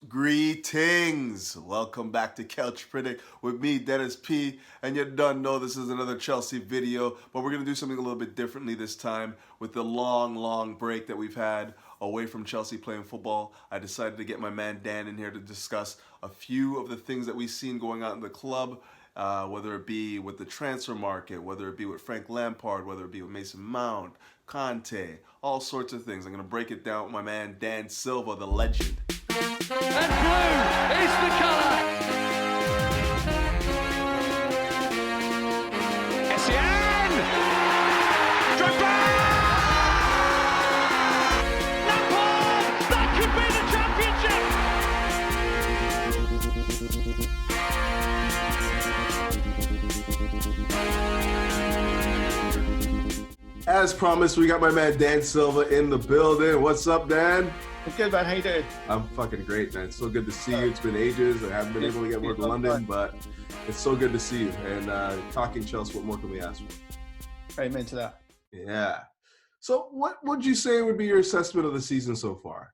Greetings! Welcome back to CRITIC with me, Dennis P. And you done know this is another Chelsea video, but we're going to do something a little bit differently this time. With the long break that we've had away from Chelsea playing football, I decided to get my man Dan in here to discuss a few of the things that we've seen going on in the club, whether it be with the transfer market, whether it be with Frank Lampard, whether it be with Mason Mount, Conte, all sorts of things. I'm going to break it down with my man Dan Silva, the legend. And blue is the colour. Essien! Drogba! Lampard! That could be the championship! As promised, we got my man Dan Silva in the building. What's up, Dan? I'm good, man. How you doing? I'm fucking great, man. It's so good to see you. It's been ages. I haven't been able to get more to London, but it's so good to see you. And talking Chelsea, what more can we ask for? Amen to that. Yeah. So what would you say would be your assessment of the season so far?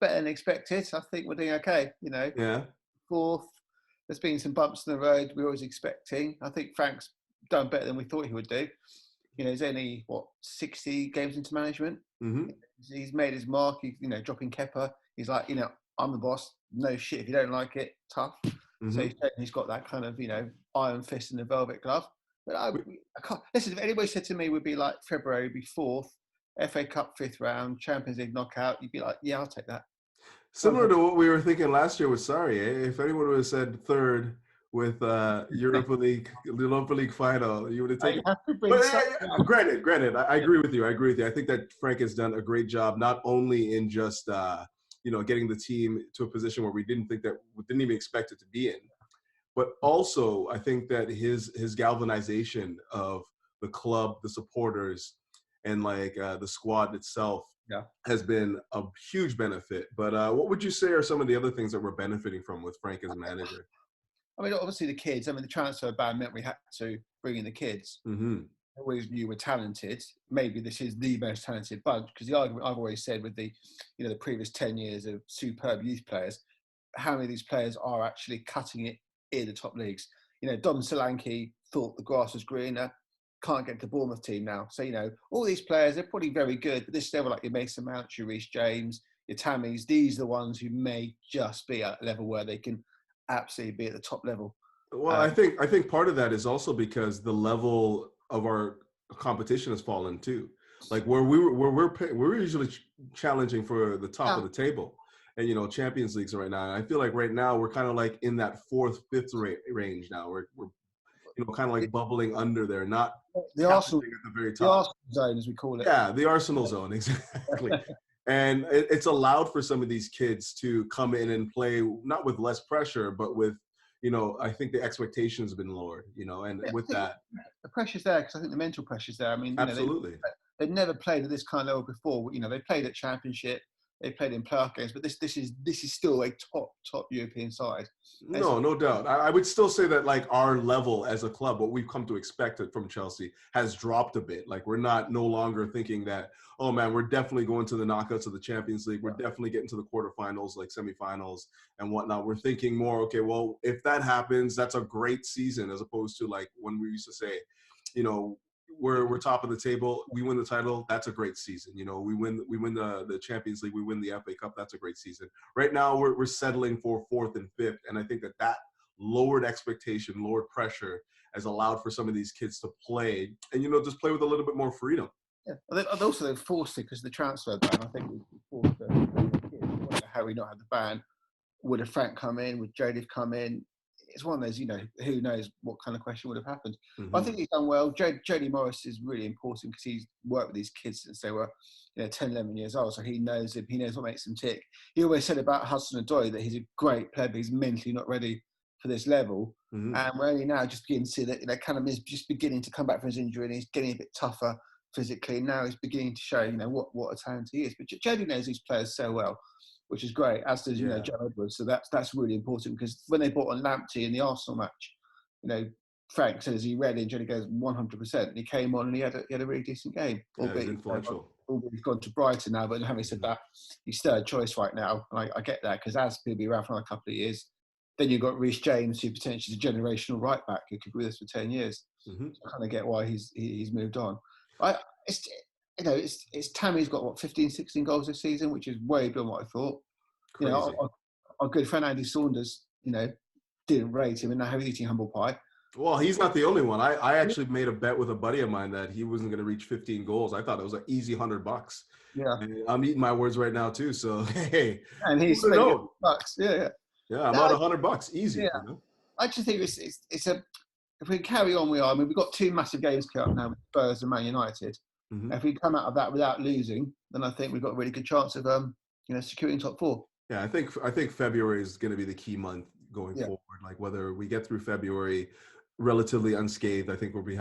Better than expected. I think we're doing okay, Yeah. Fourth. There's been some bumps in the road we're always expecting. I think Frank's done better than we thought he would do. He's only, 60 games into management? Mm-hmm. He's made his mark. He's, dropping Kepa. He's like, I'm the boss. No shit. If you don't like it, tough. Mm-hmm. So he's got that kind of, iron fist and the velvet glove. But I can't. Listen, if anybody said to me would be like February, would be fourth, FA Cup 5th round, Champions League knockout, you'd be like, yeah, I'll take that. Similar to what we were thinking last year with Sarri, eh? If anyone would have said third with Europa League final, you would have taken it. But granted, I agree with you. I think that Frank has done a great job, not only in just getting the team to a position where we didn't even expect it to be in, but also I think that his galvanization of the club, the supporters, and the squad itself has been a huge benefit. But what would you say are some of the other things that we're benefiting from with Frank as manager? I mean, obviously the kids. I mean, the transfer ban meant we had to bring in the kids. Mm-hmm. Always knew were talented. Maybe this is the most talented bunch, because the argument I've always said with the previous 10 years of superb youth players, how many of these players are actually cutting it in the top leagues? Dom Solanke thought the grass was greener, can't get to the Bournemouth team now. So, all these players, they're probably very good, but this level, like your Mason Mount, your Reece James, your Tammys, these are the ones who may just be at a level where they can absolutely be at the top level. Well, I think part of that is also because the level of our competition has fallen too. Like we're usually challenging for the top of the table, and Champions Leagues right now. And I feel like right now we're kind of like in that 4th, 5th range now. We're kind of like bubbling under there, not the Arsenal at the very top. The Arsenal zone, as we call it. Yeah, the Arsenal zone, exactly. And it's allowed for some of these kids to come in and play, not with less pressure, but with, I think the expectations have been lowered, and with that. The pressure's there, because I think the mental pressure's there. I mean, absolutely. They've never played at this kind of level before. They played at Championship, they played in playoff games, but this is still a top European side. No doubt. I would still say that like our level as a club, what we've come to expect from Chelsea, has dropped a bit. Like we're no longer thinking that, oh man, we're definitely going to the knockouts of the Champions League. We're definitely getting to the quarterfinals, like semifinals and whatnot. We're thinking more, okay, well, if that happens, that's a great season, as opposed to like when we used to say, we're top of the table, we win the title, that's a great season. We win the Champions League, we win the FA Cup, that's a great season. Right now we're settling for 4th and 5th, and I think that lowered expectation, lowered pressure has allowed for some of these kids to play and just play with a little bit more freedom. Yeah, also they've forced it because of the transfer ban. I think we forced the how we not had the ban. Would have Frank come in? Would Jody come in? It's one of those, who knows what kind of question would have happened. Mm-hmm. But I think he's done well. Jody Morris is really important because he's worked with these kids since they were 10, 11 years old. So he knows what makes them tick. He always said about Hudson-Odoi that he's a great player, but he's mentally not ready for this level. Mm-hmm. And we're only now just beginning to see that Callum is just beginning to come back from his injury, and he's getting a bit tougher physically. Now he's beginning to show, what a talent he is. But Jody knows these players so well, which is great, as does, Joe Edwards. So that's really important, because when they bought on Lamptey in the Arsenal match, Frank said, "Is he ready?" And Johnny goes, 100%. And he came on and he had a really decent game. Yeah, he's influential. Albeit he's gone to Brighton now, but having said that, he's third choice right now. And I get that, because as he'll be around for a couple of years. Then you've got Reece James, who potentially is a generational right back who could be with us for 10 years. So I kind of get why he's moved on. It's Tammy's got what, 15, 16 goals this season, which is way beyond what I thought. Crazy. You know, our good friend Andy Saunders, you know, didn't rate him, and now he's eating humble pie. Well, he's not the only one. I actually made a bet with a buddy of mine that he wasn't going to reach 15 goals. I thought it was an easy $100. Yeah, and I'm eating my words right now too. So hey, and he's spending bucks. Yeah. Yeah, I'm out $100 easy. Yeah. You know? I just think it's if we carry on, I mean, we've got 2 massive games coming up now with Spurs and Man United. If we come out of that without losing, then I think we've got a really good chance of securing top 4. Yeah, I think February is going to be the key month going forward. Like whether we get through February relatively unscathed, I think we'll be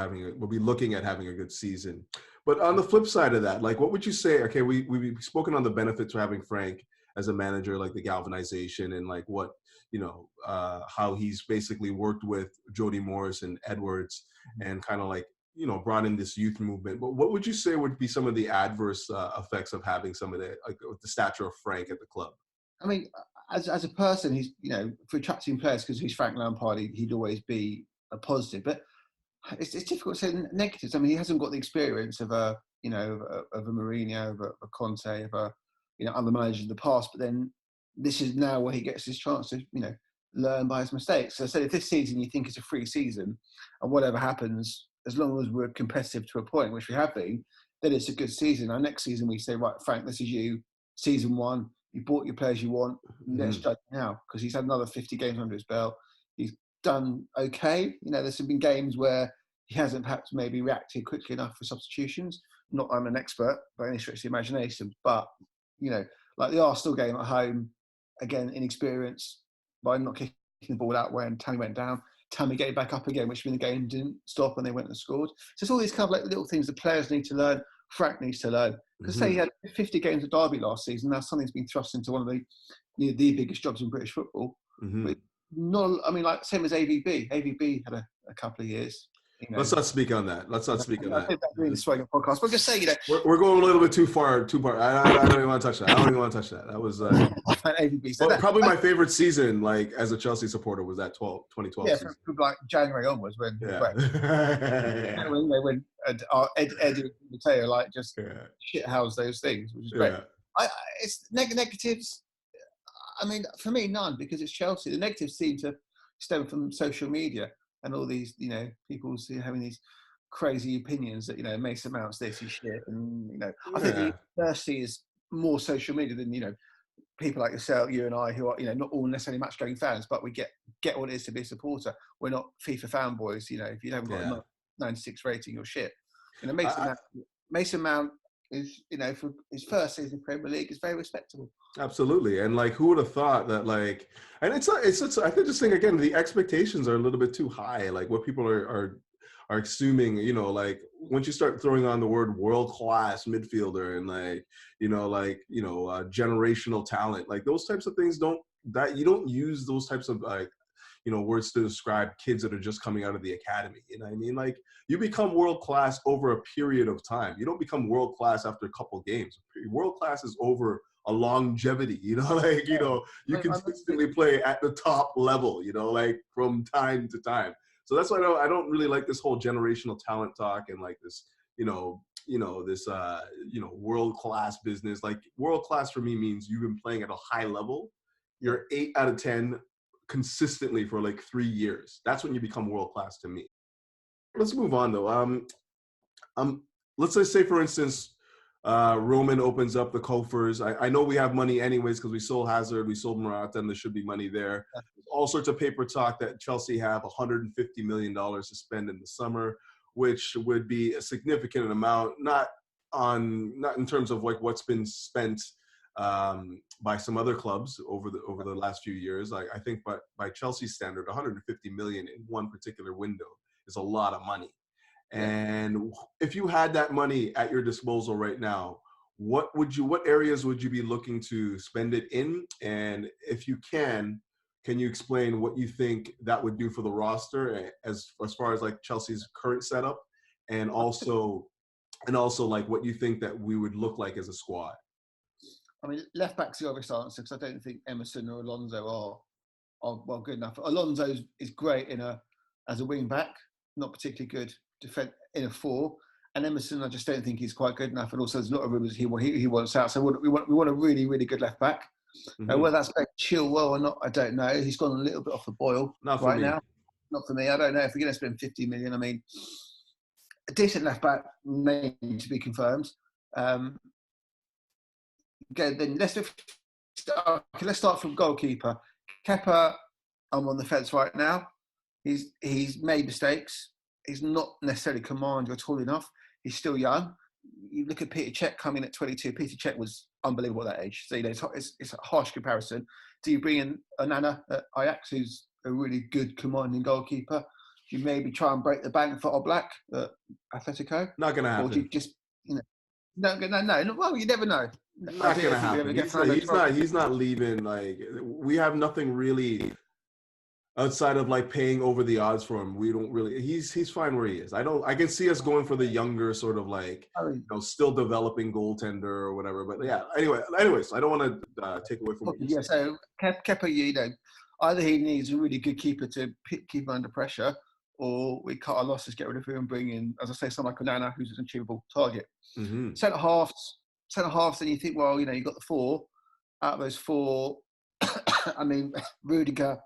looking at having a good season. But on the flip side of that, like what would you say? Okay, we've spoken on the benefits of having Frank as a manager, like the galvanization and like what, how he's basically worked with Jody Morris and Edwards and kind of like, brought in this youth movement. But what would you say would be some of the adverse effects of having some of the stature of Frank at the club? I mean, as a person, he's, for attracting players, because he's Frank Lampard, he'd always be a positive. But it's difficult to say negatives. I mean, he hasn't got the experience of a Mourinho, of a Conte, of other managers in the past. But then this is now where he gets his chance to, learn by his mistakes. So I said, if this season you think it's a free season, and whatever happens, as long as we're competitive to a point, which we have been, then it's a good season. Our next season we say, right, Frank, this is you, season 1. You bought your players you want. Let's judge now, because he's had another 50 games under his belt. He's done okay. There's been games where he hasn't perhaps maybe reacted quickly enough for substitutions. Not I'm an expert by any stretch of the imagination, but like the Arsenal game at home, again, inexperience by not kicking the ball out when Tammy went down. Tammy getting back up again, which means the game didn't stop and they went and scored. So it's all these kind of like little things the players need to learn. Frank needs to learn. Because say he had 50 games at Derby last season, now something's been thrust into one of the biggest jobs in British football. But not, I mean, like same as AVB. AVB had a couple of years. Let's not speak on that. I think that's really the Swagger podcast. But just say, we're going a little bit too far. I don't even want to touch that. That was probably my favorite season, like as a Chelsea supporter, was that 2012 season. From like January onwards when when Eddie and Mateo like just shithouse those things, which is great. It's negatives. I mean, for me, none, because it's Chelsea. The negatives seem to stem from social media and all these, people having these crazy opinions that, Mason Mount's this is shit. And, I think the university is more social media than, people like yourself, you and I, who are, not all necessarily match-going fans, but we get what it is to be a supporter. We're not FIFA fanboys, if you haven't got a 96 rating, you're shit. Mason Mount is, for his first season in Premier League, is very respectable. Absolutely. And like, who would have thought that, like, and it's I could just think again, the expectations are a little bit too high. Like what people are assuming, like once you start throwing on the word world-class midfielder and generational talent, like those types of things you don't use those types of words to describe kids that are just coming out of the academy. You know what I mean? Like you become world-class over a period of time. You don't become world-class after a couple games. World-class is over a longevity, you consistently play at the top level, like from time to time. So that's why I don't really like this whole generational talent talk and like this, this world-class business. Like world-class for me means you've been playing at a high level. You're 8 out of 10 consistently for like 3 years. That's when you become world-class to me. Let's move on though. Let's just say, for instance, Roman opens up the coffers. I know we have money anyways because we sold Hazard, we sold Morata, and there should be money there. All sorts of paper talk that Chelsea have $150 million to spend in the summer, which would be a significant amount, not in terms of like what's been spent by some other clubs over the last few years. I think, but by Chelsea's standard, 150 million in one particular window is a lot of money. And if you had that money at your disposal right now, what areas would you be looking to spend it in? And if you can, can you explain what you think that would do for the roster as far as like Chelsea's current setup, and also like what you think that we would look like as a squad? I mean, left back's the obvious answer because I don't think Emerson or Alonso are well good enough. Alonso is great as a wing back, not particularly good in a 4. And Emerson, I just don't think he's quite good enough. And also, there's a lot of rumours he wants out. So we want a really, really good left back. Mm-hmm. Whether that's Chilwell or not, I don't know. He's gone a little bit off the boil right now. Not for me. I don't know if we're going to spend 50 million. I mean, a decent left back may need to be confirmed. Okay, then let's start from goalkeeper. Kepa, I'm on the fence right now. He's made mistakes. He's not necessarily commander at all enough. He's still young. You look at Peter Cech coming at 22. Peter Cech was unbelievable at that age. So, it's a harsh comparison. Do you bring in Onana at Ajax, who's a really good commanding goalkeeper? Do you maybe try and break the bank for Oblak at Atletico? Not going to happen. Or do you just, no. Well, you never know. Not going to happen. He's not leaving. Like, we have nothing really outside of like paying over the odds for him. We don't really. He's fine where he is. I can see us going for the younger sort of like still developing goaltender or whatever. But yeah. Anyways, I don't want to take away from what you said. So Kepa, either he needs a really good keeper to keep him under pressure, or we cut our losses, get rid of him, and bring in, as I say, someone like Onana, who's an achievable target. Mm-hmm. Centre halves, and you think, well, you've got the 4. Out of those 4, I mean, Rudiger,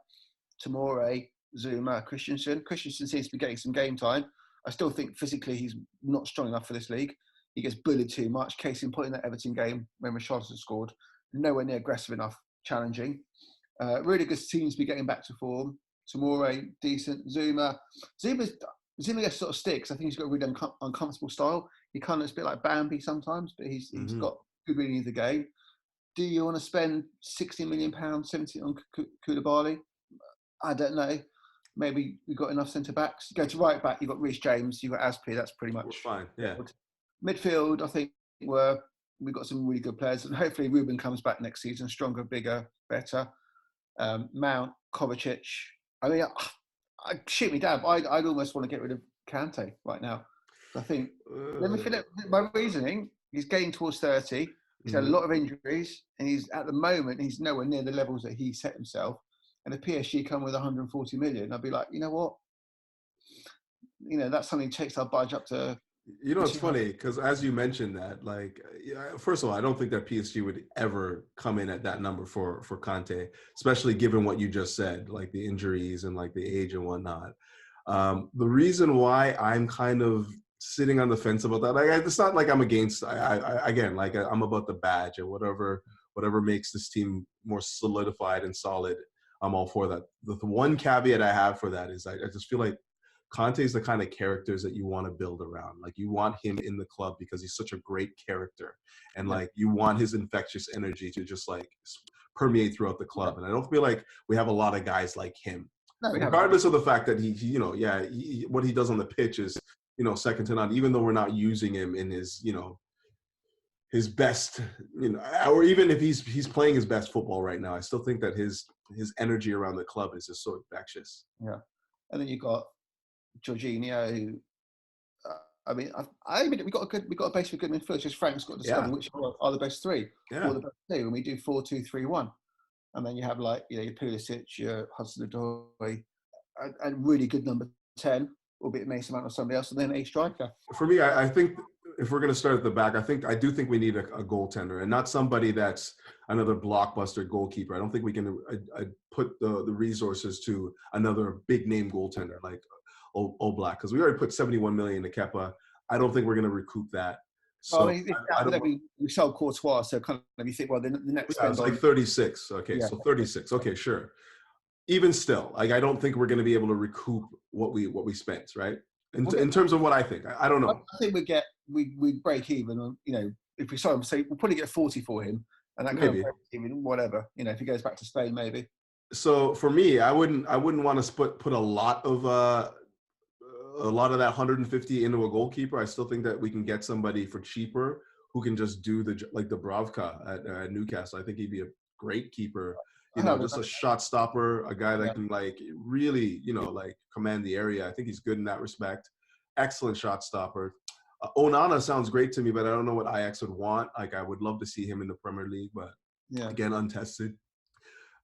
Tomori, Zuma, Christensen. Christensen seems to be getting some game time. I still think physically he's not strong enough for this league. He gets bullied too much. Case in point in that Everton game when Richarlison scored, nowhere near aggressive enough, challenging. Rudiger seems to be getting back to form. Tomori, decent. Zuma gets sort of sticks. I think he's got a really uncomfortable style. He kind of looks a bit like Bambi sometimes, but he's got good reading of the game. Do you want to spend £60 million, 70 on Koulibaly? I don't know. Maybe we've got enough centre backs. Go to right back. You've got Reece James. You've got Aspi. That's pretty much we're fine. Yeah. Midfield, I think we've got some really good players, and hopefully Ruben comes back next season, stronger, bigger, better. Mount, Kovacic. I mean, shoot me down. I'd almost want to get rid of Kante right now. I think. Let me finish my reasoning. He's getting towards 30. He's had a lot of injuries, and he's nowhere near the levels that he set himself. And if PSG come with 140 million, I'd be like, you know what? That's something that takes our budget up to. It's funny because as you mentioned that, like, first of all, I don't think that PSG would ever come in at that number for Kante, especially given what you just said, like the injuries and like the age and whatnot. The reason why I'm kind of sitting on the fence about that, like, it's not like I'm against. I'm about the badge and whatever makes this team more solidified and solid. I'm all for that. The one caveat I have for that is I just feel like Conte is the kind of characters that you want to build around. Like, you want him in the club because he's such a great character, and like you want his infectious energy to just like permeate throughout the club. And I don't feel like we have a lot of guys like him, regardless of the fact that he what he does on the pitch is second to none. Even though we're not using him in his his best, or even if he's playing his best football right now, I still think that his energy around the club is just so infectious. Yeah, and then you got Jorginho, who we got a base for good midfield. Just Frank's got to discover which are the best 3 or the best 2, and we do 4-2-3-1. And then you have your Pulisic, your Hudson-Odoi, a really good number 10, albeit Mason Mount or somebody else, and then a striker. For me, I think if we're going to start at the back, I do think we need a goaltender, and not somebody that's another blockbuster goalkeeper. I don't think we can put the resources to another big name goaltender like Oblak, because we already put 71 million to Kepa. I don't think we're going to recoup that. So we sold Courtois, so kind of you think, well, the next it's like 36. Okay, so 36. Okay, sure. Even still, like, I don't think we're going to be able to recoup what we spent, right? In terms of what I think, I don't know. I think we break even on, if we we'll probably get 40 for him, and that kind of break even, whatever. If he goes back to Spain, maybe. So for me, I wouldn't want to put a lot of that 150 into a goalkeeper. I still think that we can get somebody for cheaper who can just do the Dubravka at Newcastle. I think he'd be a great keeper You know, just a shot stopper, a guy that can like really, you know, like command the area. I think he's good in that respect. Excellent shot stopper. Onana sounds great to me, but I don't know what Ajax would want. Like, I would love to see him in the Premier League, but again, untested.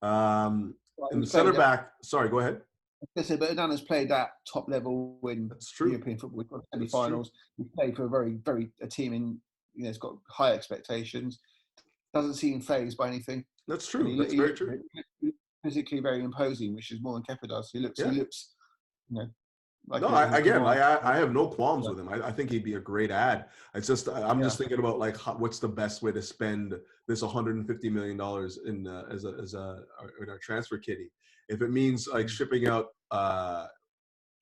And the center back, sorry, go ahead. But Onana's played at top level in European football. We've got semi-finals. He's played for a team in, you know, it's got high expectations. Doesn't seem phased by anything. That's true. That's very true. Physically very imposing, which is more than Kepa does. He looks, you know. Like I have no qualms with him. I think he'd be a great ad. It's just I'm just thinking about like what's the best way to spend this $150 million in our transfer kitty. If it means like shipping out Kepa,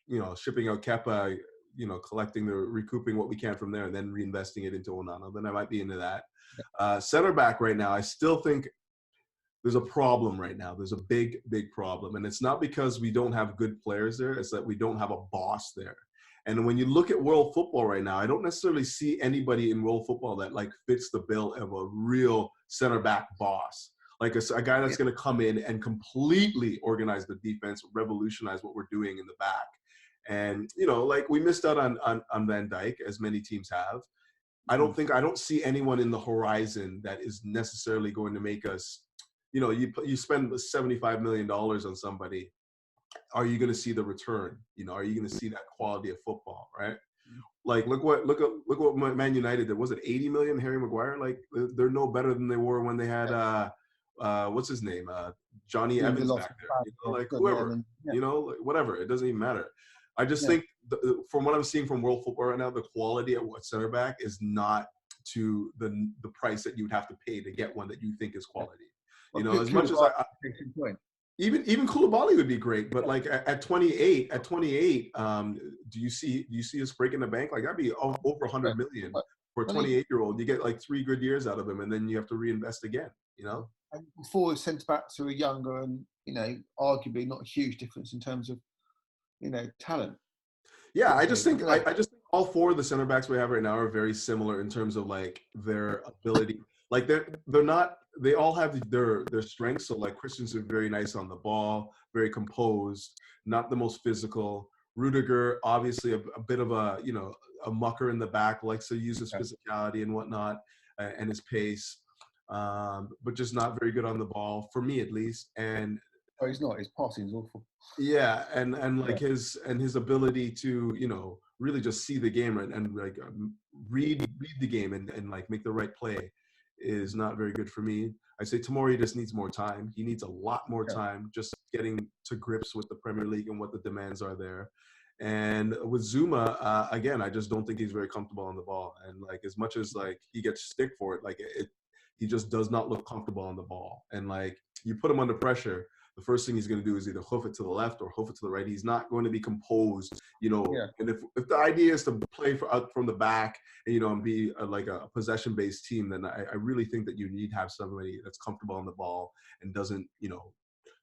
you know, recouping what we can from there and then reinvesting it into Onana, then I might be into that. Center back right now, I still think there's a problem right now. There's a big, big problem. And it's not because we don't have good players there. It's that we don't have a boss there. And when you look at world football right now, I don't necessarily see anybody in world football that like fits the bill of a real center back boss. Like a guy that's going to come in and completely organize the defense, revolutionize what we're doing in the back. And, you know, like we missed out on Van Dijk, as many teams have. I don't see anyone in the horizon that is necessarily going to make us, you know, you spend $75 million on somebody. Are you going to see the return? You know, are you going to see that quality of football, right? Like, look what Man United did. Was it 80 million, Harry Maguire? Like, they're no better than they were when they had, what's his name? Johnny Evans back there. You know, like, whoever, you know, like, whatever. It doesn't even matter. I just think, from what I'm seeing from world football right now, the quality at what center back is not to the price that you would have to pay to get one that you think is quality. You know, as much as even Koulibaly would be great, but like at 28, do you see us breaking the bank? Like that'd be over 100 million for a 28-year-old. You get like 3 good years out of him, and then you have to reinvest again. You know, and before centre backs who are younger and, you know, arguably not a huge difference in terms of, you know, talent. Yeah, I just think all 4 of the center backs we have right now are very similar in terms of like their ability. Like they're not. They all have their strengths. So like Christensen, very nice on the ball, very composed, not the most physical. Rudiger, obviously a bit of a, you know, a mucker in the back, likes to use his physicality and whatnot and his pace, but just not very good on the ball for me at least. And he's not. His passing is awful. Yeah, and like his ability to, you know, really just see the game and like read the game and like make the right play is not very good for me. I say Tomori just needs more time. He needs a lot more time just getting to grips with the Premier League and what the demands are there. And with Zuma, again, I just don't think he's very comfortable on the ball. And like as much as like he gets stick for it, like he just does not look comfortable on the ball. And like you put him under pressure, the first thing he's going to do is either hoof it to the left or hoof it to the right. He's not going to be composed, you know. And if the idea is to play out from the back and, you know, and be like a possession-based team, then I really think that you need to have somebody that's comfortable on the ball and doesn't, you know,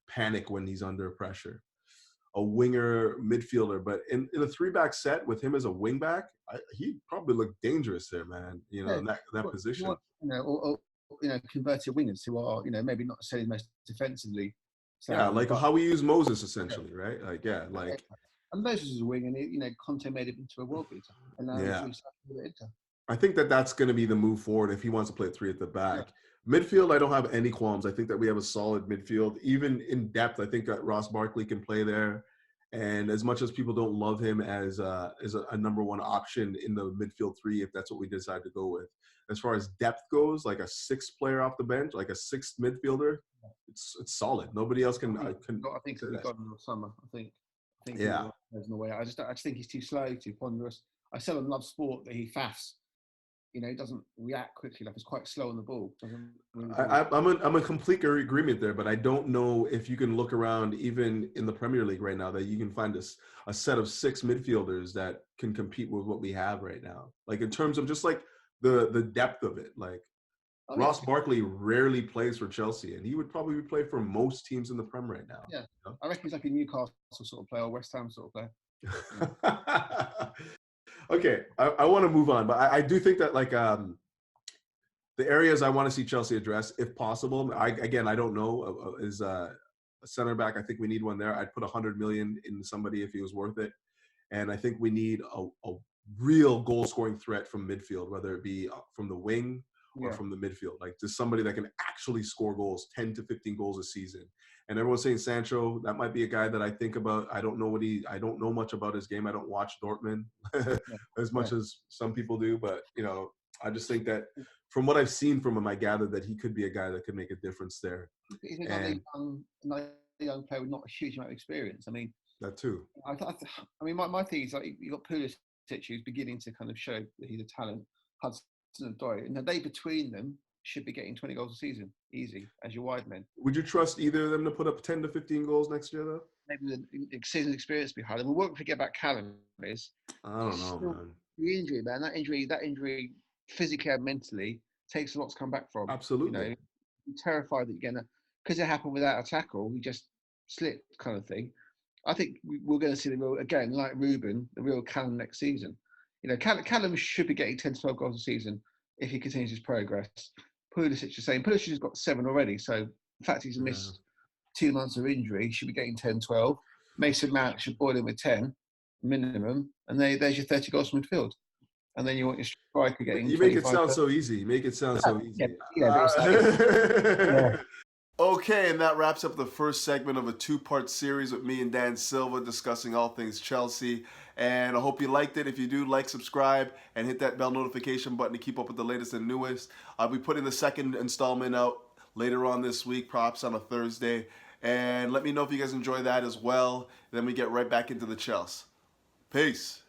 panic when he's under pressure. A winger midfielder, but in a 3-back set with him as a wing back, he probably looked dangerous there, man. You know, in that position. You know, or you know, converted wingers who are, you know, maybe not necessarily most defensively. Like how we use Moses essentially, right? Like, like. And Moses is a wing, and you know, Conte made him into a world beater. And now I think that's going to be the move forward if he wants to play 3 at the back. Midfield, I don't have any qualms. I think that we have a solid midfield. Even in depth, I think that Ross Barkley can play there. And as much as people don't love him as a number 1 option in the midfield 3, if that's what we decide to go with. As far as depth goes, like a 6th player off the bench, like a 6th midfielder, it's solid. Nobody else can. I think he's got in the summer. I think there's no way. I just think he's too slow, too ponderous. I seldom love sport that he faffs. You know, he doesn't react quickly. Like, he's quite slow on the ball. I'm in complete agreement there, but I don't know if you can look around even in the Premier League right now that you can find a set of 6 midfielders that can compete with what we have right now. Like in terms of just like the depth of it. Like Ross Barkley rarely plays for Chelsea, and he would probably play for most teams in the Prem right now. Yeah, you know? I reckon he's like a Newcastle sort of player or West Ham sort of player. Okay, I want to move on, but I do think that like the areas I want to see Chelsea address, if possible. I don't know. Is a center back. I think we need one there. I'd put 100 million in somebody if he was worth it. And I think we need a real goal scoring threat from midfield, whether it be from the wing or from the midfield, like just somebody that can actually score goals, 10 to 15 goals a season. And everyone's saying Sancho, that might be a guy that I think about. I don't know much about his game. I don't watch Dortmund as much as some people do, but I just think that from what I've seen from him, I gather that he could be a guy that could make a difference there. He's another young player with not a huge amount of experience. I mean, that too. I mean, my thing is, like, you got Pulisic, who's beginning to kind of show that he's a talent. Hudson and Doyle, and they between them should be getting 20 goals a season, easy, as your wide men. Would you trust either of them to put up 10 to 15 goals next year, though? Maybe the season experience behind them. And what we forget about Callum is, I don't know, man. The injury, man. That injury, physically and mentally, takes a lot to come back from. Absolutely. I'm terrified that you're gonna, because it happened without a tackle, we just slipped, kind of thing. I think we're going to see the real, again, like Ruben, the real Callum next season. Callum should be getting 10 to 12 goals a season if he continues his progress. Pulisic is saying Pulisic has got 7 already, so the fact he's missed 2 months of injury, he should be getting 10, 12. Mason Mount should boil in with 10 minimum, and there's your 30 goals from midfield. And then you want your striker getting. You make it sound so easy. Okay, and that wraps up the first segment of a 2-part series with me and Dan Silva discussing all things Chelsea. And I hope you liked it. If you do, like, subscribe, and hit that bell notification button to keep up with the latest and newest. I'll be putting the second installment out later on this week, perhaps on a Thursday. And let me know if you guys enjoy that as well. Then we get right back into the Chelsea. Peace.